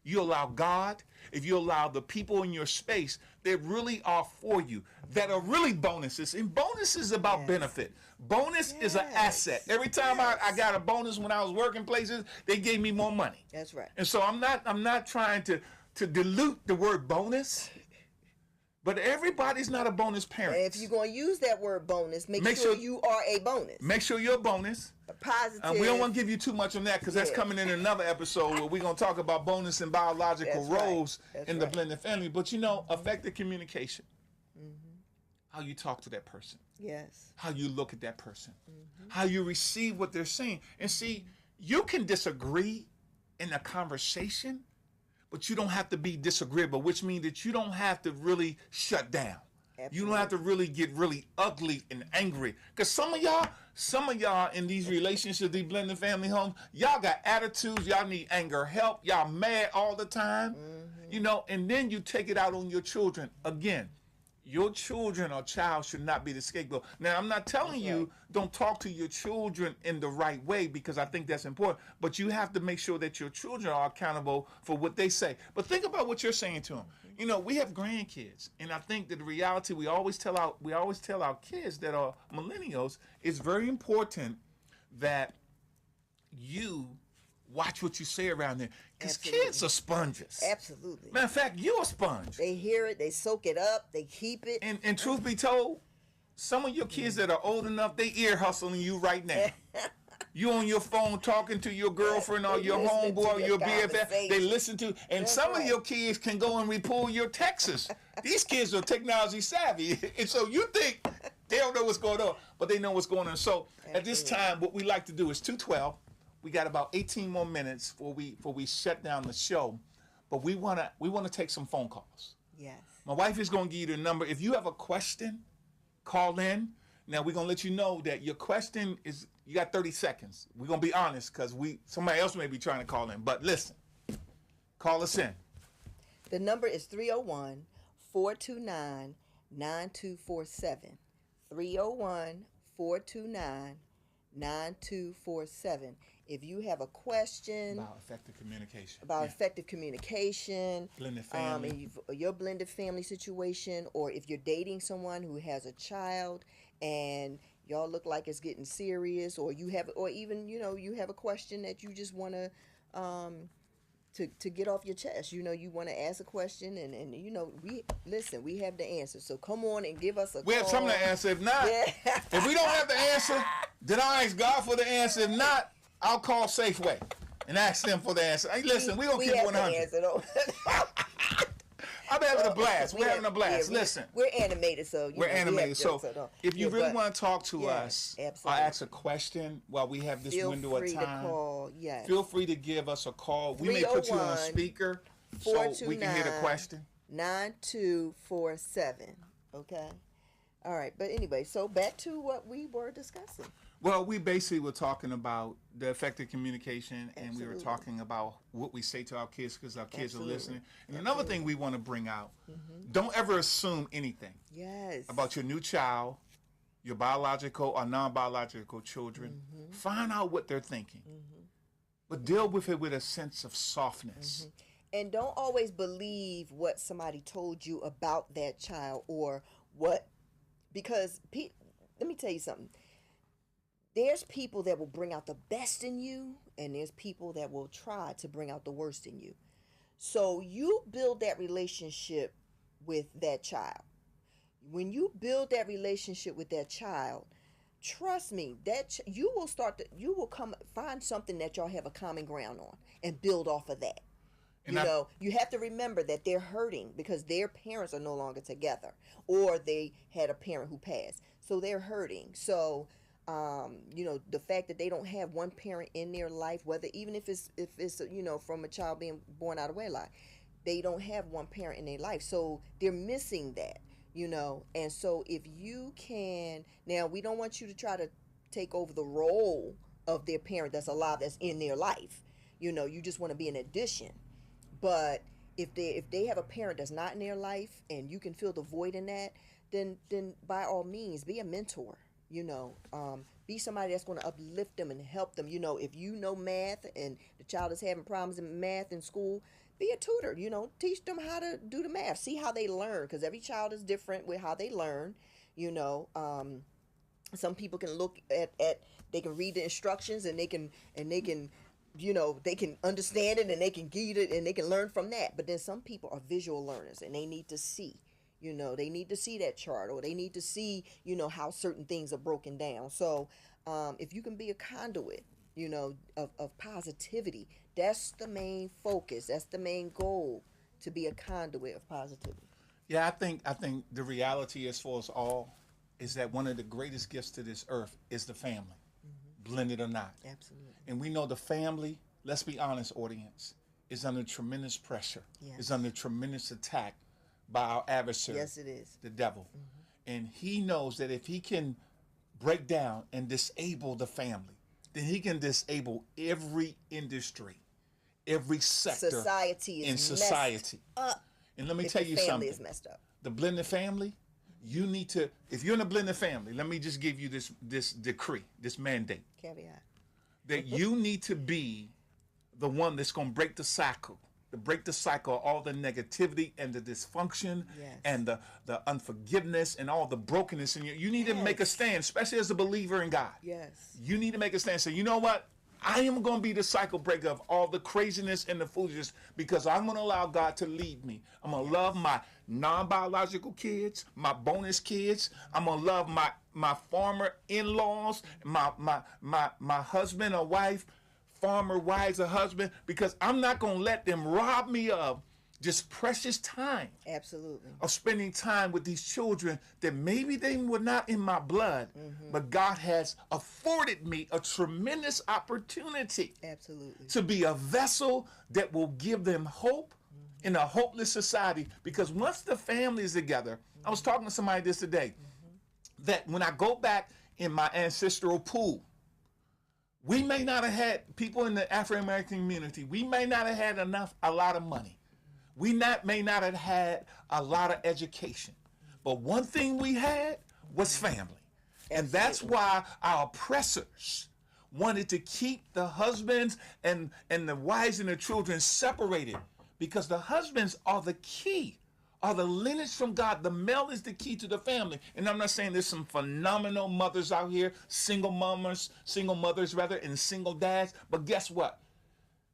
you allow God, if you allow the people in your space that really are for you, that are really bonuses. And bonus is about benefit. Bonus is an asset. Every time I got a bonus when I was working places, they gave me more money. That's right. And so I'm not trying to dilute the word bonus, but everybody's not a bonus parent. And if you're going to use that word bonus, make sure you are a bonus. Make sure you're a bonus. A positive. We don't want to give you too much on that because that's coming in another episode where we're going to talk about bonus and biological roles in the blended family. But effective communication. How you talk to that person. Yes. How you look at that person. How you receive what they're saying. And see, you can disagree in a conversation, but you don't have to be disagreeable, which means that you don't have to really shut down. Absolutely. You don't have to really get really ugly and angry. Because some of y'all in these relationships, these blended family homes, y'all got attitudes, y'all need anger help, y'all mad all the time, and then you take it out on your children. Again, your children or child should not be the scapegoat. Now, I'm not telling you don't talk to your children in the right way because I think that's important, but you have to make sure that your children are accountable for what they say. But think about what you're saying to them. We have grandkids, and I think that the reality we always tell our kids that are millennials, it's very important that you watch what you say around there. Because kids are sponges. Absolutely. Matter of fact, you're a sponge. They hear it, they soak it up, they keep it. And truth be told, some of your kids that are old enough, they ear hustling you right now. You on your phone talking to your girlfriend or your homeboy or your BFF. They listen to, and some of your kids can go and repull your texts. These kids are technology savvy. And so you think they don't know what's going on, but they know what's going on. So at this time, what we like to do is 2:12. We got about 18 more minutes before we shut down the show, but we wanna take some phone calls. Yes. My wife is gonna give you the number. If you have a question, call in. Now we're gonna let you know that your question is you got 30 seconds. We're gonna be honest because somebody else may be trying to call in. But listen, call us in. The number is 301-429-9247. 301-429-9247. If you have a question About effective communication, blended family, your blended family situation, or if you're dating someone who has a child and y'all look like it's getting serious, or you have a question that you just want to get off your chest. You want to ask a question, and we have the answer. So come on and give us a call. We have something to answer. If not, if we don't have the answer, then I'll ask God for the answer. If not, I'll call Safeway and ask them for the answer. Hey, listen, we're going to keep 100. I'm having a blast. We're having a blast. Listen. We're animated, so we're animated. So if you really want to talk to us or ask a question while we have this window of time, feel free to call. Yes. Feel free to give us a call. We may put you on speaker so we can hear the question. 9247. Okay. All right. But anyway, so back to what we were discussing. Well, we basically were talking about the effective communication, and we were talking about what we say to our kids because our kids are listening. And another thing we want to bring out, don't ever assume anything about your new child, your biological or non-biological children. Find out what they're thinking, but deal with it with a sense of softness. And don't always believe what somebody told you about that child because let me tell you something. There's people that will bring out the best in you, and there's people that will try to bring out the worst in you. So you build that relationship with that child. When you build that relationship with that child, trust me, you will find something that y'all have a common ground on and build off of that. And you have to remember that they're hurting because their parents are no longer together, or they had a parent who passed. So they're hurting. So the fact that they don't have one parent in their life, even if it's from a child being born out of wedlock, they don't have one parent in their life, so they're missing that, and so if you can, now we don't want you to try to take over the role of their parent that's alive, that's in their life, you just want to be an addition. But if they have a parent that's not in their life and you can fill the void in that, then by all means be a mentor. Be somebody that's going to uplift them and help them. If you know math and the child is having problems in math in school, be a tutor. Teach them how to do the math. See how they learn, because every child is different with how they learn. You know, some people can look at they can read the instructions and they can they can understand it and they can get it and they can learn from that. But then some people are visual learners and they need to see. They need to see that chart, or they need to see, how certain things are broken down. So if you can be a conduit, of positivity, that's the main focus. That's the main goal, to be a conduit of positivity. Yeah, I think the reality is for us all is that one of the greatest gifts to this earth is the family, blended or not. Absolutely. And we know the family, let's be honest, audience, is under tremendous pressure, Yes. is under tremendous attack by our adversary, Yes, it is. the devil. And he knows that if he can break down and disable the family, then he can disable every industry, every sector Society is in society. up. And let me If tell the you family something. is messed up. The blended family, you need to, if you're in a blended family, let me just give you this decree, this mandate, Caveat. that you need to be the one that's going to break the cycle, of all the negativity and the dysfunction, Yes. and the unforgiveness and all the brokenness in you. You need to make a Yes. stand, especially as a believer in God. Yes. You need to make a stand. Say, you know what? I am going to be the cycle breaker of all the craziness and the foolishness, because I'm going to allow God to lead me. I'm going to love my non-biological kids, my bonus kids. I'm going to love my former in-laws, my husband or wife, farmer wives or husband, because I'm not going to let them rob me of just precious time Absolutely. of spending time with these children that maybe they were not in my blood, but God has afforded me a tremendous opportunity Absolutely. to be a vessel that will give them hope in a hopeless society. Because once the family is together, I was talking to somebody this today, that when I go back in my ancestral pool, we may not have had people in the African American community, we may not have had a lot of money. We may not have had a lot of education. But one thing we had was family. And that's why our oppressors wanted to keep the husbands and the wives and the children separated, because the husbands are the key, are the lineage from God. The male is the key to the family. And I'm not saying there's some phenomenal mothers out here, single mothers rather, and single dads. But guess what?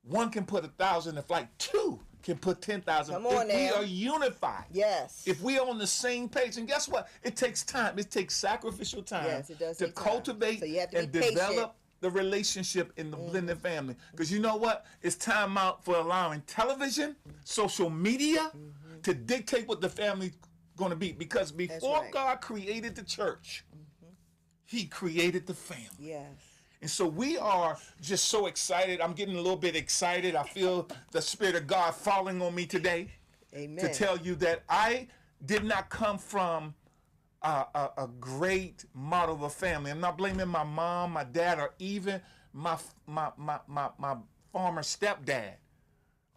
One can put 1,000 if like two can put 10,000. Come on if we now. are unified. Yes. If we are on the same page. And guess what? It takes time. It takes sacrificial time Yes, it does to take time. cultivate So you have to and be patient. develop the relationship in the blended family. Because you know what? It's time out for allowing television, social media to dictate what the family's going to be. Because before right. God created the church, he created the family. Yes. And so we are just so excited. I'm getting a little bit excited. I feel the Spirit of God falling on me today. Amen. To tell you that I did not come from a great model of a family. I'm not blaming my mom, my dad, or even my former stepdad.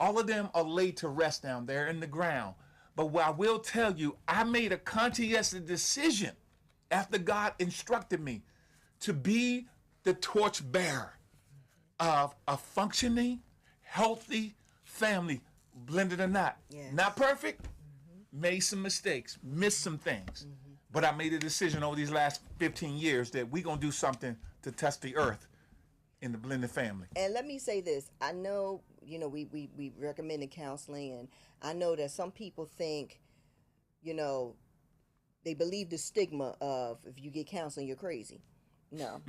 All of them are laid to rest down there in the ground. But what I will tell you, I made a conscious decision after God instructed me to be the torch bearer of a functioning, healthy family, blended or not. Yes. Not perfect, made some mistakes, missed some things. But I made a decision over these last 15 years that we're going to do something to touch the earth in the blended family. And let me say this. I know, we recommended counseling, and I know that some people think, they believe the stigma of, if you get counseling, you're crazy. No.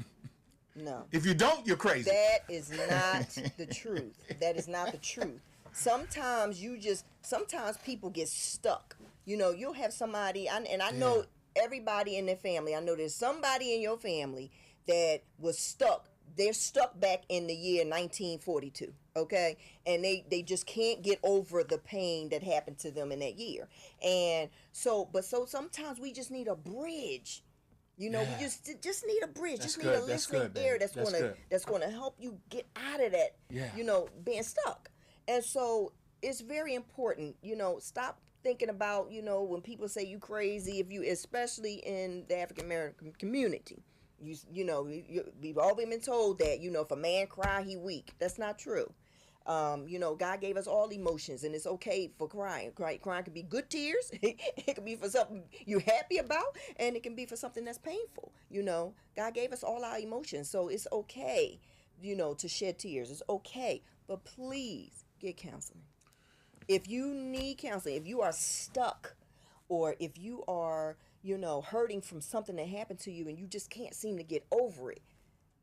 No. If you don't, you're crazy. That is not the truth. That is not the truth. Sometimes people get stuck. You'll have somebody, and I know everybody in their family. I know there's somebody in your family that was stuck. They're stuck back in the year 1942, okay? And they just can't get over the pain that happened to them in that year. And so sometimes we just need a bridge. We just need a bridge. That's just good. need a That's listening good, baby. ear That's that's gonna help you get out of that. Yeah. Being stuck. And so it's very important. Stop thinking about when people say you crazy, especially in the African American community. We've always been told that, if a man cry, he weak. That's not true. God gave us all emotions, and it's okay for crying. Crying can be good tears. It can be for something you're happy about, and it can be for something that's painful. God gave us all our emotions, so it's okay, to shed tears. It's okay, but please get counseling. If you need counseling, if you are stuck, or if you are, hurting from something that happened to you and you just can't seem to get over it,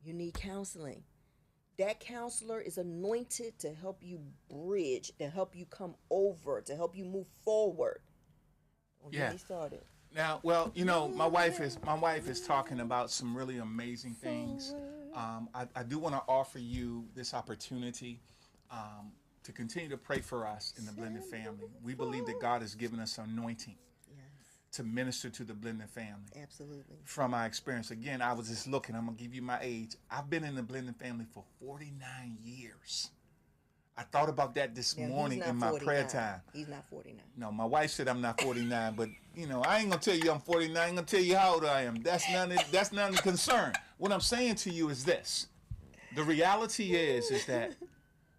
you need counseling. That counselor is anointed to help you bridge, to help you come over, to help you move forward. Don't get me started. Now, well, my wife is talking about some really amazing things. I do want to offer you this opportunity to continue to pray for us in the blended family. We believe that God has given us anointing to minister to the blended family. Absolutely. From my experience, again, I was just looking. I'm gonna give you my age. I've been in the blended family for 49 years. I thought about that this morning in my 49. prayer time. He's not 49. No, my wife said I'm not 49, but I ain't gonna tell you I'm 49. I ain't gonna tell you how old I am. That's not the concern. What I'm saying to you is this: the reality is that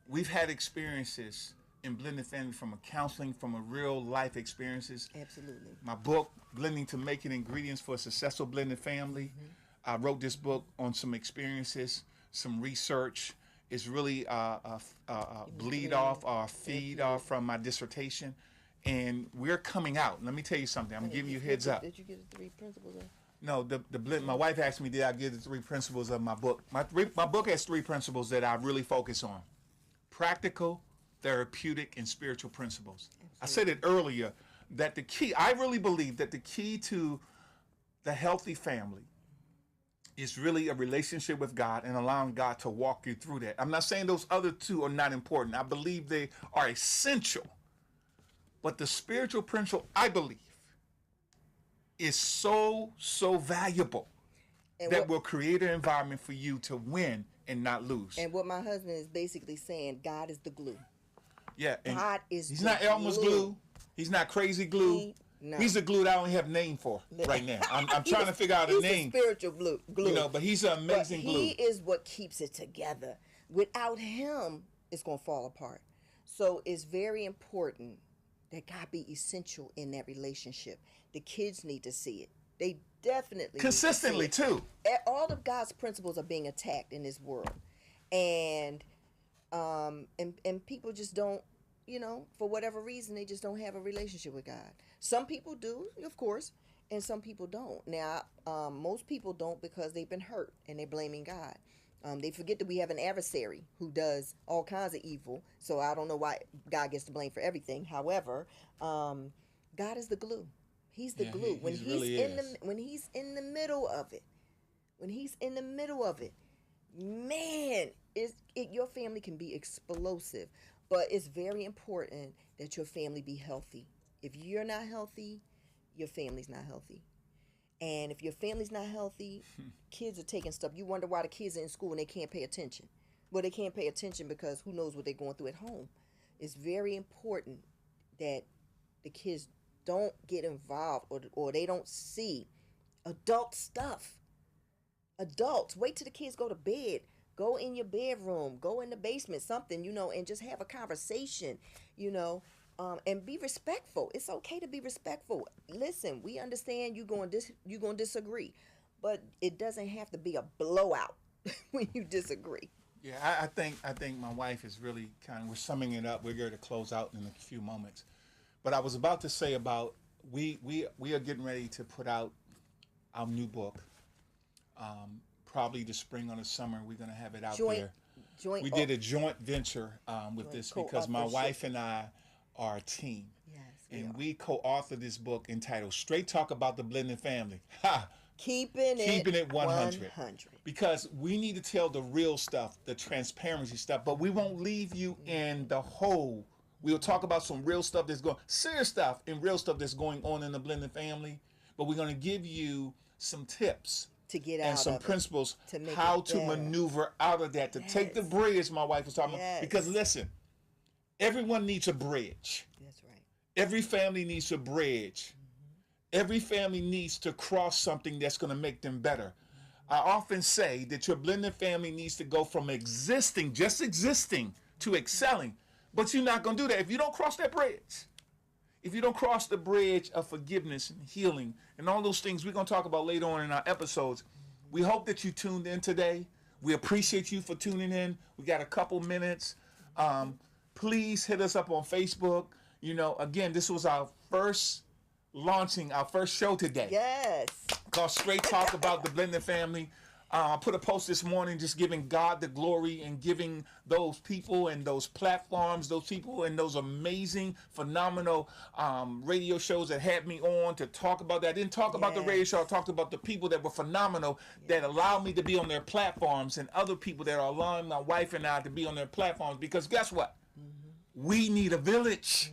we've had experiences in blended family, from a counseling, from a real life experiences. Absolutely. My book, Blending to Making Ingredients for a Successful Blended Family. I wrote this book on some experiences, some research. It's really bleed off or feed off from my dissertation. And we're coming out. Let me tell you something. I'm giving you heads up. Did you get the 3 principles of? No, the blend. My wife asked me, did I give the 3 principles of my book? My book has 3 principles that I really focus on: practical, therapeutic, and spiritual principles. Absolutely. I said it earlier that I really believe that the key to the healthy family is really a relationship with God and allowing God to walk you through that. I'm not saying those other 2 are not important. I believe they are essential. But the spiritual principle, I believe, is so valuable that will create an environment for you to win and not lose. And what my husband is basically saying, God is the glue. Yeah, God is. He's not Elmer's glue. He's not crazy glue. He's a glue that I don't have a name for right now. I'm trying to figure out a name. He's a spiritual glue. But he's an amazing glue. He is what keeps it together. Without him, it's going to fall apart. So it's very important that God be essential in that relationship. The kids need to see it. They definitely consistently need to see it. Too. All of God's principles are being attacked in this world, and people just don't, for whatever reason, they just don't have a relationship with God. Some people do, of course, and some people don't. Now, most people don't because they've been hurt and they're blaming God. They forget that we have an adversary who does all kinds of evil. So I don't know why God gets to blame for everything. However, God is the glue. He's the glue. When he's in the middle of it, man, your family can be explosive. But it's very important that your family be healthy. If you're not healthy, your family's not healthy. And if your family's not healthy, kids are taking stuff. You wonder why the kids are in school and they can't pay attention. Well, they can't pay attention because who knows what they're going through at home. It's very important that the kids don't get involved or they don't see adult stuff. Adults, wait till the kids go to bed. Go in your bedroom, go in the basement, something, and just have a conversation, and be respectful. It's okay to be respectful. Listen, we understand you're going to disagree, but it doesn't have to be a blowout when you disagree. Yeah, I think my wife is really we're summing it up. We're going to close out in a few moments. But I was about to say about we are getting ready to put out our new book. Probably the spring or the summer, we're going to have it out there. We did a joint venture with this because my wife and I are a team. Yes, we co-authored this book entitled Straight Talk About the Blended Family. Keeping it 100. Because we need to tell the real stuff, the transparency stuff, but we won't leave you in the hole. We'll talk about some real stuff serious stuff and real stuff that's going on in the blended family, but we're going to give you some tips to get out and some of principles to make how to maneuver out of that, to take the bridge my wife was talking about. Because listen, everyone needs a bridge. That's right. Every family needs a bridge. Every family needs to cross something that's going to make them better. I often say that your blended family needs to go from existing, just existing, to excelling. But you're not going to do that if you don't cross that bridge. If you don't cross the bridge of forgiveness and healing and all those things we're going to talk about later on in our episodes, we hope that you tuned in today. We appreciate you for tuning in. We got a couple minutes. Please hit us up on Facebook. You know, again, this was our first launching, our first show today. Yes. Called Straight Talk about the blended family. I put a post this morning just giving God the glory and giving those people and those platforms, those people and those amazing, phenomenal radio shows that had me on to talk about that. I didn't talk about the radio show. I talked about the people that were phenomenal that allowed me to be on their platforms, and other people that are allowing my wife and I to be on their platforms. Because guess what? We need a village.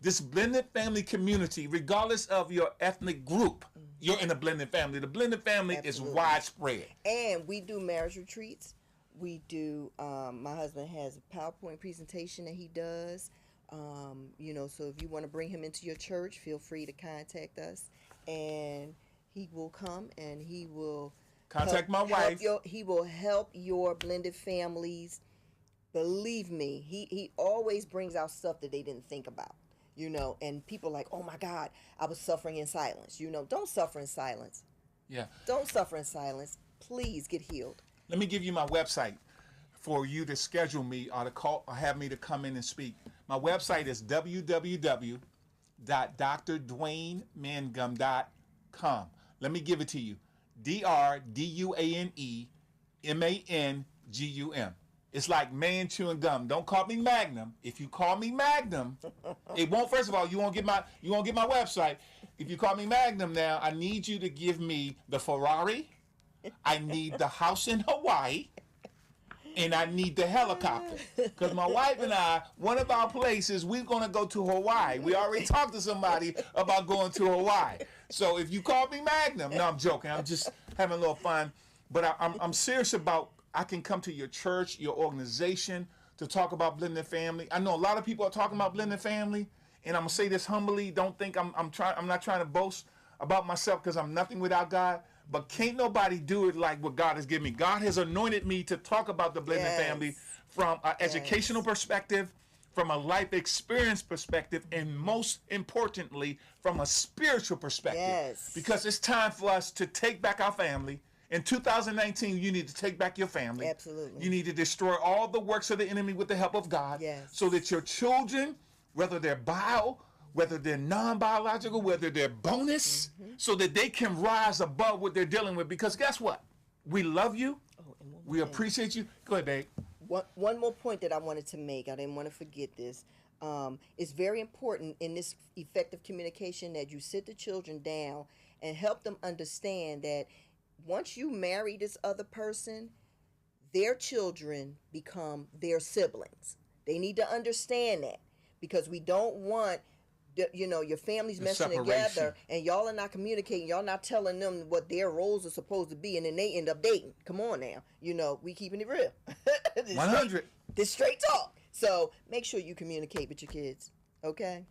This blended family community, regardless of your ethnic group, you're in a blended family. The blended family is widespread. And we do marriage retreats. We do, my husband has a PowerPoint presentation that he does. You know, so if you want to bring him into your church, feel free to contact us. And he will come and he will contact my wife. He will help your blended families. Believe me, he always brings out stuff that they didn't think about. You know, and people like, oh my God, I was suffering in silence. You know, don't suffer in silence. Yeah. Don't suffer in silence. Please get healed. Let me give you my website for you to schedule me or to call or have me to come in and speak. My website is www.drdwaynemangum.com. Let me give it to you. DRDUANEMANGUM. It's like man chewing gum. Don't call me Magnum. If you call me Magnum, it won't. First of all, you won't get my website. If you call me Magnum now, I need you to give me the Ferrari. I need the house in Hawaii, and I need the helicopter. Because my wife and I, one of our places, we're gonna go to Hawaii. We already talked to somebody about going to Hawaii. So if you call me Magnum, no, I'm joking. I'm just having a little fun. But I'm serious about. I can come to your church, your organization, to talk about blended family. I know a lot of people are talking about blended family, and I'm gonna say this humbly. Don't think I'm not trying to boast about myself, because I'm nothing without God. But can't nobody do it like what God has given me. God has anointed me to talk about the blended family from an educational perspective, from a life experience perspective, and most importantly, from a spiritual perspective. Yes. Because it's time for us to take back our family. In 2019, you need to take back your family. Absolutely. You need to destroy all the works of the enemy with the help of God. Yes. So that your children, whether they're bio, whether they're non-biological, whether they're bonus, so that they can rise above what they're dealing with. Because guess what? We love you. We appreciate you. Go ahead, babe. One more point that I wanted to make. I didn't want to forget this. It's very important in this effective communication that you sit the children down and help them understand that once you marry this other person, their children become their siblings. They need to understand that, because we don't want, your families messing together and y'all are not communicating. Y'all not telling them what their roles are supposed to be, and then they end up dating. Come on now. We keeping it real. 100. This straight talk. So make sure you communicate with your kids. Okay?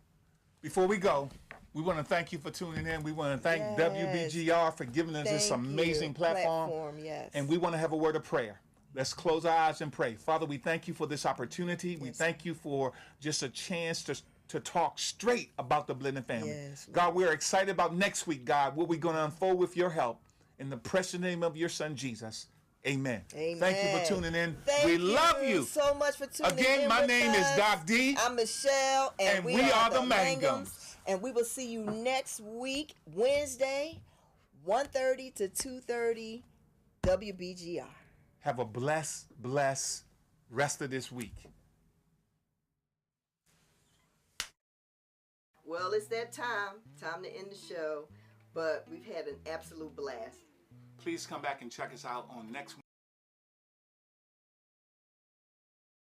Before we go, we want to thank you for tuning in. We want to thank WBGR for giving us this amazing platform. Yes. And we want to have a word of prayer. Let's close our eyes and pray. Father, we thank you for this opportunity. Yes. We thank you for just a chance to talk straight about the blended family. Yes, God, we're excited about next week, God, what we're going to unfold with your help. In the precious name of your son, Jesus. Amen. Amen. Thank you for tuning in. We love you so much for tuning in. Again, my name is Doc D. I'm Michelle. And we are the Mangums. And we will see you next week, Wednesday, 1:30 to 2:30, WBGR. Have a blessed rest of this week. Well, it's that time to end the show, but we've had an absolute blast. Please come back and check us out on next